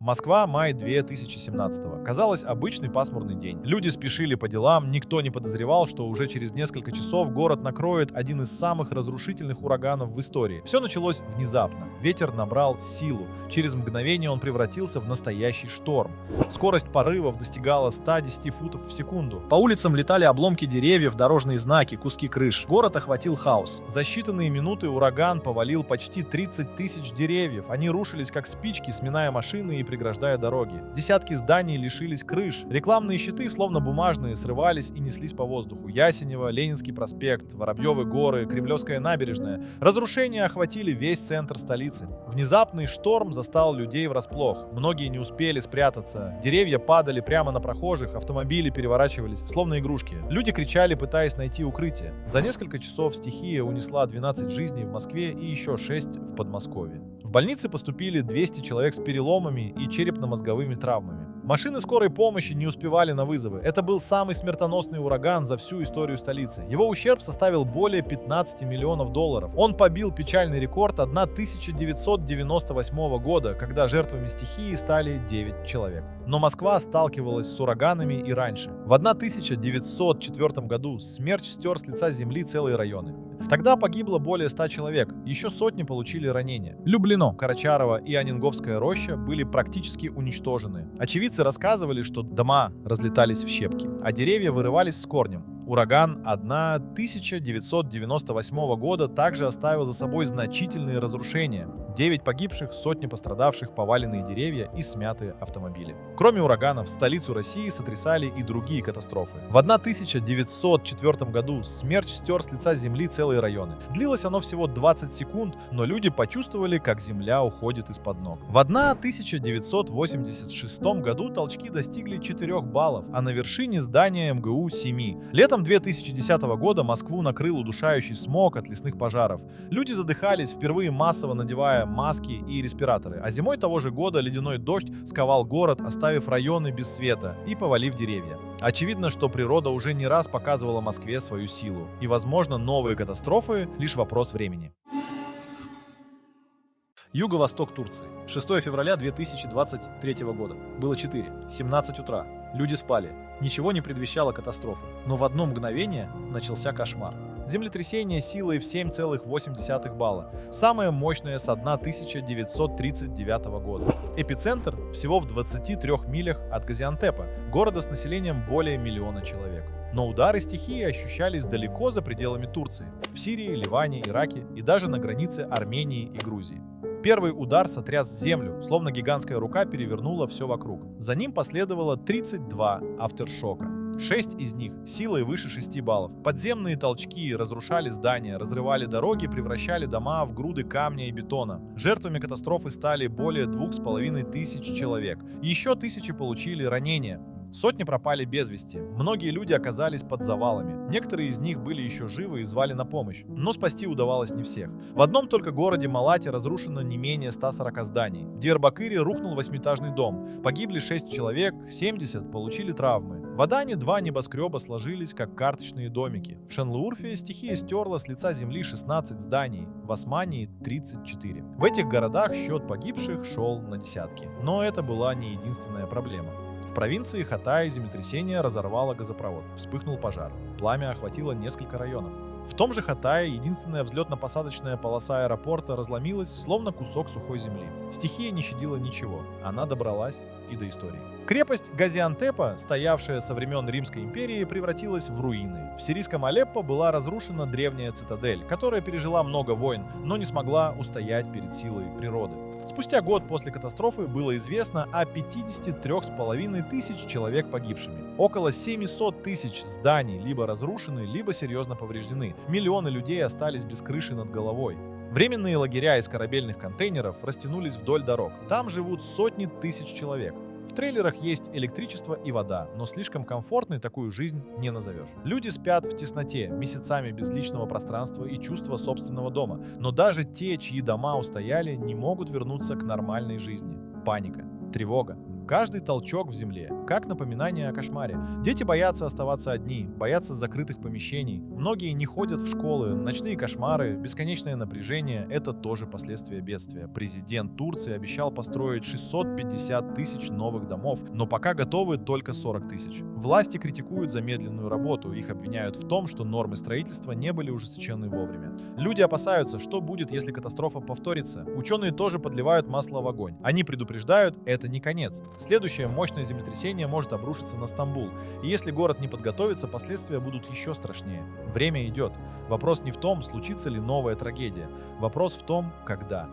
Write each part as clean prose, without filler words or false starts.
Москва, май 2017-го. Казалось, обычный пасмурный день. Люди спешили по делам, никто не подозревал, что уже через несколько часов город накроет один из самых разрушительных ураганов в истории. Все началось внезапно. Ветер набрал силу. Через мгновение он превратился в настоящий шторм. Скорость порывов достигала 110 футов в секунду. По улицам летали обломки деревьев, дорожные знаки, куски крыш. Город охватил хаос. За считанные минуты ураган повалил почти 30 тысяч деревьев. Они рушились как спички, сминая машины и преграждая дороги. Десятки зданий лишились крыш. Рекламные щиты, словно бумажные, срывались и неслись по воздуху. Ясенево, Ленинский проспект, Воробьевы горы, Кремлевская набережная. Разрушения охватили весь центр столицы. Внезапный шторм застал людей врасплох. Многие не успели спрятаться. Деревья падали прямо на прохожих, автомобили переворачивались, словно игрушки. Люди кричали, пытаясь найти укрытие. За несколько часов стихия унесла 12 жизней в Москве и еще 6 в Подмосковье. В больницы поступили 200 человек с переломами и черепно-мозговыми травмами. Машины скорой помощи не успевали на вызовы. Это был самый смертоносный ураган за всю историю столицы. Его ущерб составил более 15 миллионов долларов. Он побил печальный рекорд 1998 года, когда жертвами стихии стали 9 человек. Но Москва сталкивалась с ураганами и раньше. В 1904 году смерч стер с лица земли целые районы. Тогда погибло более 100 человек, еще сотни получили ранения. Люблино, Карачарово и Аннинговская роща были практически уничтожены. Очевидцы рассказывали, что дома разлетались в щепки, а деревья вырывались с корнем. Ураган 1998 года также оставил за собой значительные разрушения. 9 погибших, сотни пострадавших, поваленные деревья и смятые автомобили. Кроме ураганов, столицу России сотрясали и другие катастрофы. В 1904 году смерч стер с лица земли целые районы. Длилось оно всего 20 секунд, но люди почувствовали, как земля уходит из-под ног. В 1986 году толчки достигли 4 баллов, а на вершине здания МГУ 7. Летом 2010 года Москву накрыл удушающий смог от лесных пожаров. Люди задыхались, впервые массово надевая маски и респираторы. А зимой того же года ледяной дождь сковал город, оставив районы без света и повалив деревья. Очевидно, что природа уже не раз показывала Москве свою силу. И, возможно, новые катастрофы — лишь вопрос времени. Юго-восток Турции. 6 февраля 2023 года. Было 17 утра. Люди спали. Ничего не предвещало катастрофы. Но в одно мгновение начался кошмар. Землетрясение силой в 7,8 балла. Самое мощное с 1939 года. Эпицентр всего в 23 милях от Газиантепа, города с населением более миллиона человек. Но удары стихии ощущались далеко за пределами Турции. В Сирии, Ливане, Ираке и даже на границе Армении и Грузии. Первый удар сотряс землю, словно гигантская рука перевернула все вокруг. За ним последовало 32 афтершока. 6 из них силой выше 6 баллов. Подземные толчки разрушали здания, разрывали дороги, превращали дома в груды камня и бетона. Жертвами катастрофы стали более 2500 человек. Еще тысячи получили ранения. Сотни пропали без вести. Многие люди оказались под завалами. Некоторые из них были еще живы и звали на помощь. Но спасти удавалось не всех. В одном только городе Малате разрушено не менее 140 зданий. В Диярбакыре рухнул 8-этажный дом. Погибли 6 человек, 70 получили травмы. В Адане 2 небоскреба сложились как карточные домики. В Шанлыурфе стихия стерла с лица земли 16 зданий. В Османии 34. В этих городах счет погибших шел на десятки. Но это была не единственная проблема. В провинции Хатае землетрясение разорвало газопровод. Вспыхнул пожар. Пламя охватило несколько районов. В том же Хатае единственная взлетно-посадочная полоса аэропорта разломилась, словно кусок сухой земли. Стихия не щадила ничего. Она добралась и до истории. Крепость Газиантепа, стоявшая со времен Римской империи, превратилась в руины. В сирийском Алеппо была разрушена древняя цитадель, которая пережила много войн, но не смогла устоять перед силой природы. Спустя год после катастрофы было известно о 53,5 тысяч человек погибшими. Около 700 тысяч зданий либо разрушены, либо серьезно повреждены. Миллионы людей остались без крыши над головой. Временные лагеря из корабельных контейнеров растянулись вдоль дорог. Там живут сотни тысяч человек. В трейлерах есть электричество и вода, но слишком комфортной такую жизнь не назовешь. Люди спят в тесноте, месяцами без личного пространства и чувства собственного дома. Но даже те, чьи дома устояли, не могут вернуться к нормальной жизни. Паника, тревога, Каждый толчок в земле, как напоминание о кошмаре. Дети боятся оставаться одни, боятся закрытых помещений. Многие не ходят в школы, ночные кошмары, бесконечное напряжение – это тоже последствия бедствия. Президент Турции обещал построить 650 тысяч новых домов, но пока готовы только 40 тысяч. Власти критикуют замедленную работу, их обвиняют в том, что нормы строительства не были ужесточены вовремя. Люди опасаются, что будет, если катастрофа повторится. Ученые тоже подливают масло в огонь. Они предупреждают, это не конец. Следующее мощное землетрясение может обрушиться на Стамбул. И если город не подготовится, последствия будут еще страшнее. Время идет. Вопрос не в том, случится ли новая трагедия. Вопрос в том, когда.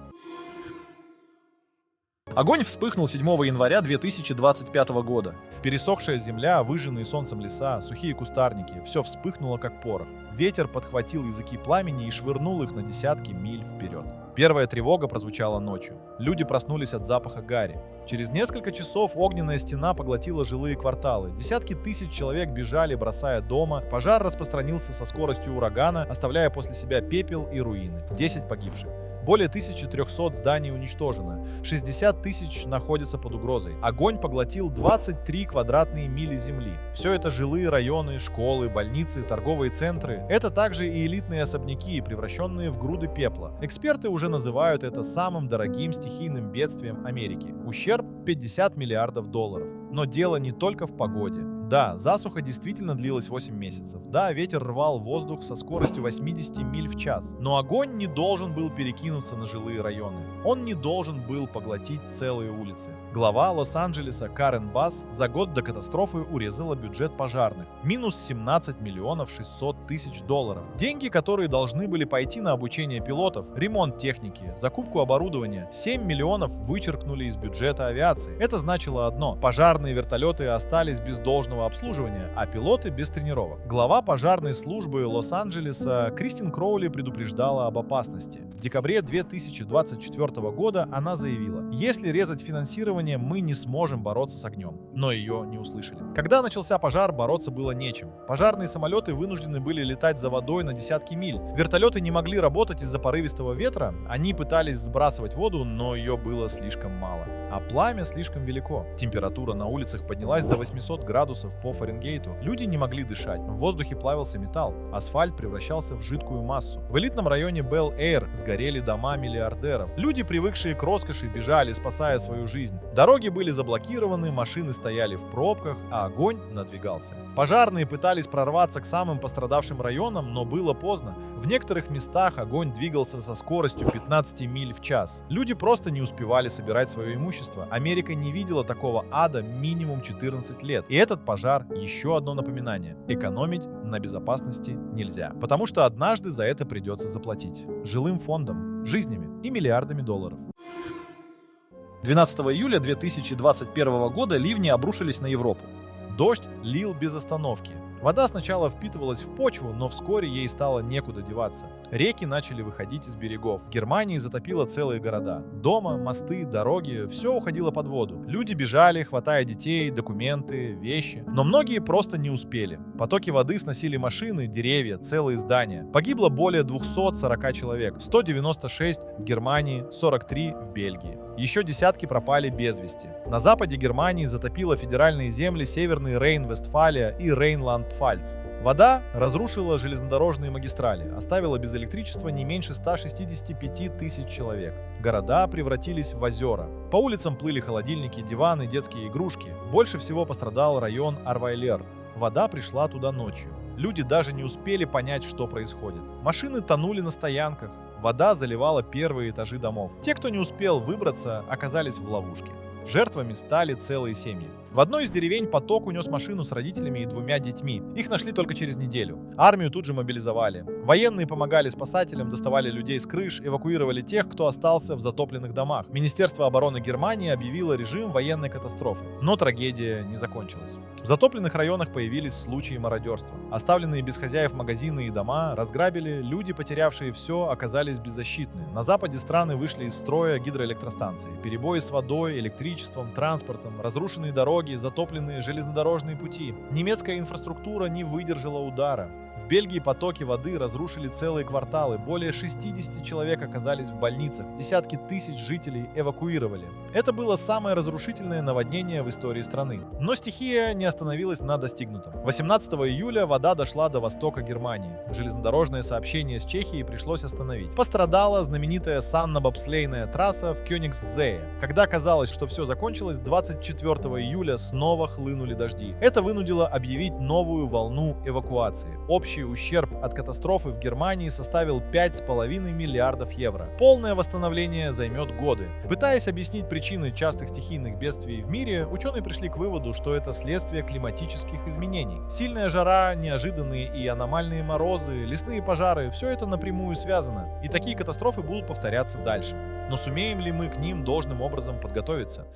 Огонь вспыхнул 7 января 2025 года. Пересохшая земля, выжженные солнцем леса, сухие кустарники – все вспыхнуло как порох. Ветер подхватил языки пламени и швырнул их на десятки миль вперед. Первая тревога прозвучала ночью. Люди проснулись от запаха гари. Через несколько часов огненная стена поглотила жилые кварталы. Десятки тысяч человек бежали, бросая дома. Пожар распространился со скоростью урагана, оставляя после себя пепел и руины. 10 погибших. Более 1300 зданий уничтожено, 60 тысяч находятся под угрозой. Огонь поглотил 23 квадратные мили земли. Все это жилые районы, школы, больницы, торговые центры. Это также и элитные особняки, превращенные в груды пепла. Эксперты уже называют это самым дорогим стихийным бедствием Америки. Ущерб – 50 миллиардов долларов. Но дело не только в погоде. Да, засуха действительно длилась 8 месяцев. Да, ветер рвал воздух со скоростью 80 миль в час. Но огонь не должен был перекинуться на жилые районы. Он не должен был поглотить целые улицы. Глава Лос-Анджелеса Карен Басс за год до катастрофы урезала бюджет пожарных. Минус 17 миллионов 600 тысяч долларов. Деньги, которые должны были пойти на обучение пилотов, ремонт техники, закупку оборудования, 7 миллионов вычеркнули из бюджета авиации. Это значило одно: пожарные вертолеты остались без должного обслуживания, а пилоты без тренировок. Глава пожарной службы Лос-Анджелеса Кристин Кроули предупреждала об опасности. В декабре 2024 года она заявила: если резать финансирование, мы не сможем бороться с огнем. Но ее не услышали. Когда начался пожар, бороться было нечем. Пожарные самолеты вынуждены были летать за водой на десятки миль. Вертолеты не могли работать из-за порывистого ветра. Они пытались сбрасывать воду, но ее было слишком мало. А пламя слишком велико. Температура на улицах поднялась до 800 градусов по Фаренгейту. Люди не могли дышать. В воздухе плавился металл. Асфальт превращался в жидкую массу. В элитном районе Белл-Эйр сгорели дома миллиардеров. Люди, привыкшие к роскоши, бежали, спасая свою жизнь. Дороги были заблокированы, машины стояли в пробках, а огонь надвигался. Пожарные пытались прорваться к самым пострадавшим районам, но было поздно. В некоторых местах огонь двигался со скоростью 15 миль в час. Люди просто не успевали собирать свое имущество. Америка не видела такого ада минимум 14 лет. И этот пожар – еще одно напоминание. Экономить на безопасности нельзя. Потому что однажды за это придется заплатить. Жилым фондом, жизнями и миллиардами долларов. 12 июля 2021 года ливни обрушились на Европу. Дождь лил без остановки. Вода сначала впитывалась в почву, но вскоре ей стало некуда деваться. Реки начали выходить из берегов. В Германии затопило целые города. Дома, мосты, дороги – все уходило под воду. Люди бежали, хватая детей, документы, вещи. Но многие просто не успели. Потоки воды сносили машины, деревья, целые здания. Погибло более 240 человек. 196 в Германии, 43 в Бельгии. Еще десятки пропали без вести. На западе Германии затопило федеральные земли Северный Рейн-Вестфалия и Рейнланд-Пфальц. Вода разрушила железнодорожные магистрали, оставила без электричества не меньше 165 тысяч человек. Города превратились в озера. По улицам плыли холодильники, диваны, детские игрушки. Больше всего пострадал район Арвайлер. Вода пришла туда ночью. Люди даже не успели понять, что происходит. Машины тонули на стоянках. Вода заливала первые этажи домов. Те, кто не успел выбраться, оказались в ловушке. Жертвами стали целые семьи. В одной из деревень поток унес машину с родителями и 2 детьми. Их нашли только через неделю. Армию тут же мобилизовали. Военные помогали спасателям, доставали людей с крыш, эвакуировали тех, кто остался в затопленных домах. Министерство обороны Германии объявило режим военной катастрофы. Но трагедия не закончилась. В затопленных районах появились случаи мародерства. Оставленные без хозяев магазины и дома разграбили, люди, потерявшие все, оказались беззащитны. На западе страны вышли из строя гидроэлектростанции. Перебои с водой, электричеством, транспортом, разрушенные дороги, затопленные железнодорожные пути. Немецкая инфраструктура не выдержала удара. В Бельгии потоки воды разрушили целые кварталы, более 60 человек оказались в больницах, десятки тысяч жителей эвакуировали. Это было самое разрушительное наводнение в истории страны. Но стихия не остановилась на достигнутом. 18 июля вода дошла до востока Германии. Железнодорожное сообщение с Чехией пришлось остановить. Пострадала знаменитая санно-бобслейная трасса в Кёнигсзее. Когда казалось, что все закончилось, 24 июля снова хлынули дожди. Это вынудило объявить новую волну эвакуации. Общий ущерб от катастрофы в Германии составил 5,5 миллиардов евро. Полное восстановление займет годы. Пытаясь объяснить причины частых стихийных бедствий в мире, ученые пришли к выводу, что это следствие климатических изменений. Сильная жара, неожиданные и аномальные морозы, лесные пожары – все это напрямую связано. И такие катастрофы будут повторяться дальше. Но сумеем ли мы к ним должным образом подготовиться?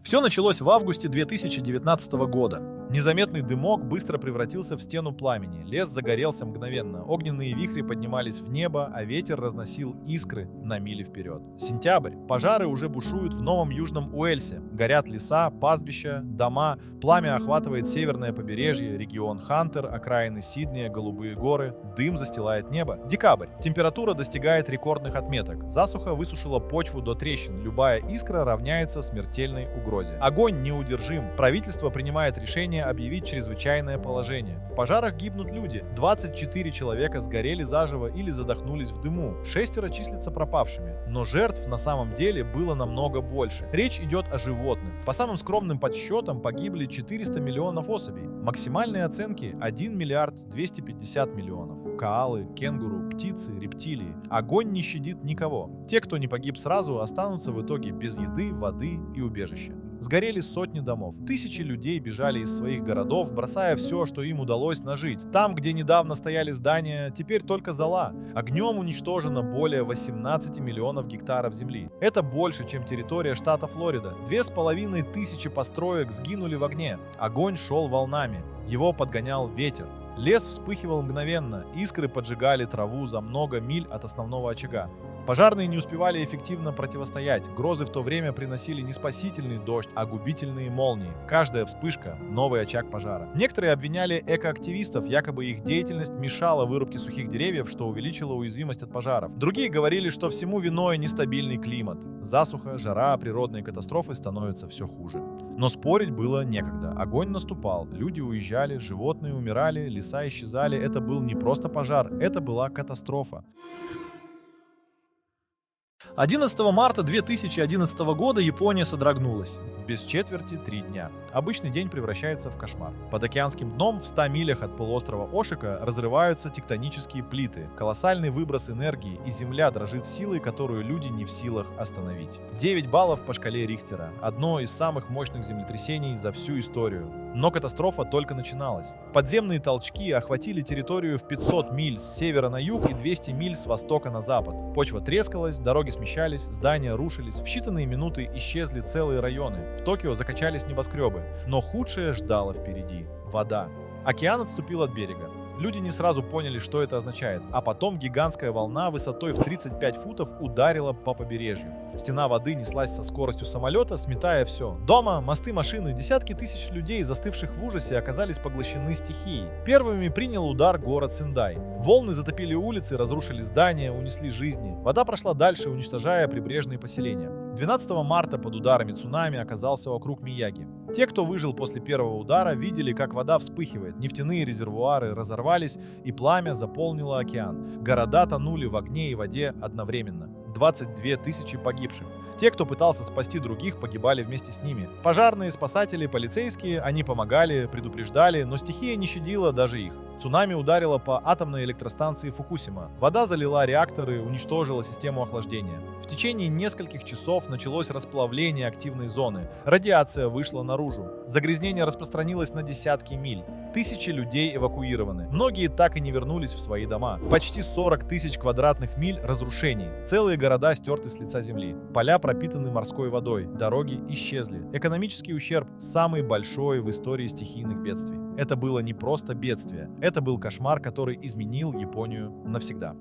Все началось в августе 2019 года. Незаметный дымок быстро превратился в стену пламени. Лес загорелся мгновенно. Огненные вихри поднимались в небо, а ветер разносил искры на мили вперед. Сентябрь. Пожары уже бушуют в Новом Южном Уэльсе. Горят леса, пастбища, дома. Пламя охватывает северное побережье, регион Хантер, окраины Сиднея, Голубые горы. Дым застилает небо. Декабрь. Температура достигает рекордных отметок. Засуха высушила почву до трещин. Любая искра равняется смертельной угрозе. Огонь неудержим. Правительство принимает решение объявить чрезвычайное положение. В пожарах гибнут люди. 24 человека сгорели заживо или задохнулись в дыму. 6 числятся пропавшими. Но жертв на самом деле было намного больше. Речь идет о животных. По самым скромным подсчетам погибли 400 миллионов особей. Максимальные оценки – 1 миллиард 250 миллионов. Коалы, кенгуру, птицы, рептилии. Огонь не щадит никого. Те, кто не погиб сразу, останутся в итоге без еды, воды и убежища. Сгорели сотни домов. Тысячи людей бежали из своих городов, бросая все, что им удалось нажить. Там, где недавно стояли здания, теперь только зола. Огнем уничтожено более 18 миллионов гектаров земли. Это больше, чем территория штата Флорида. 2500 построек сгинули в огне. Огонь шел волнами. Его подгонял ветер. Лес вспыхивал мгновенно, искры поджигали траву за много миль от основного очага. Пожарные не успевали эффективно противостоять. Грозы в то время приносили не спасительный дождь, а губительные молнии. Каждая вспышка – новый очаг пожара. Некоторые обвиняли экоактивистов, якобы их деятельность мешала вырубке сухих деревьев, что увеличило уязвимость от пожаров. Другие говорили, что всему виной нестабильный климат. Засуха, жара, природные катастрофы становятся все хуже. Но спорить было некогда. Огонь наступал, люди уезжали, животные умирали, леса исчезали. Это был не просто пожар, это была катастрофа. 11 марта 2011 года Япония содрогнулась. Без четверти 3 дня. Обычный день превращается в кошмар. Под океанским дном в 100 милях от полуострова Ошика разрываются тектонические плиты, колоссальный выброс энергии, и земля дрожит силой, которую люди не в силах остановить. 9 баллов по шкале Рихтера. Одно из самых мощных землетрясений за всю историю. Но катастрофа только начиналась. Подземные толчки охватили территорию в 500 миль с севера на юг и 200 миль с востока на запад. Почва трескалась, дороги смещались, здания рушились. В считанные минуты исчезли целые районы. В Токио закачались небоскребы. Но худшее ждало впереди – вода. Океан отступил от берега. Люди не сразу поняли, что это означает, а потом гигантская волна высотой в 35 футов ударила по побережью. Стена воды неслась со скоростью самолета, сметая все. Дома, мосты, машины, десятки тысяч людей, застывших в ужасе, оказались поглощены стихией. Первыми принял удар город Сендай. Волны затопили улицы, разрушили здания, унесли жизни. Вода прошла дальше, уничтожая прибрежные поселения. 12 марта под ударами цунами оказался округ Мияги. Те, кто выжил после первого удара, видели, как вода вспыхивает, нефтяные резервуары разорвались, и пламя заполнило океан. Города тонули в огне и воде одновременно. 22 тысячи погибших. Те, кто пытался спасти других, погибали вместе с ними. Пожарные, спасатели, полицейские, они помогали, предупреждали, но стихия не щадила даже их. Цунами ударило по атомной электростанции Фукусима. Вода залила реакторы, уничтожила систему охлаждения. В течение нескольких часов началось расплавление активной зоны. Радиация вышла наружу. Загрязнение распространилось на десятки миль. Тысячи людей эвакуированы. Многие так и не вернулись в свои дома. Почти 40 тысяч квадратных миль разрушений. Целые города стерты с лица земли. Поля пропитаны морской водой. Дороги исчезли. Экономический ущерб самый большой в истории стихийных бедствий. Это было не просто бедствие. Это был кошмар, который изменил Японию навсегда.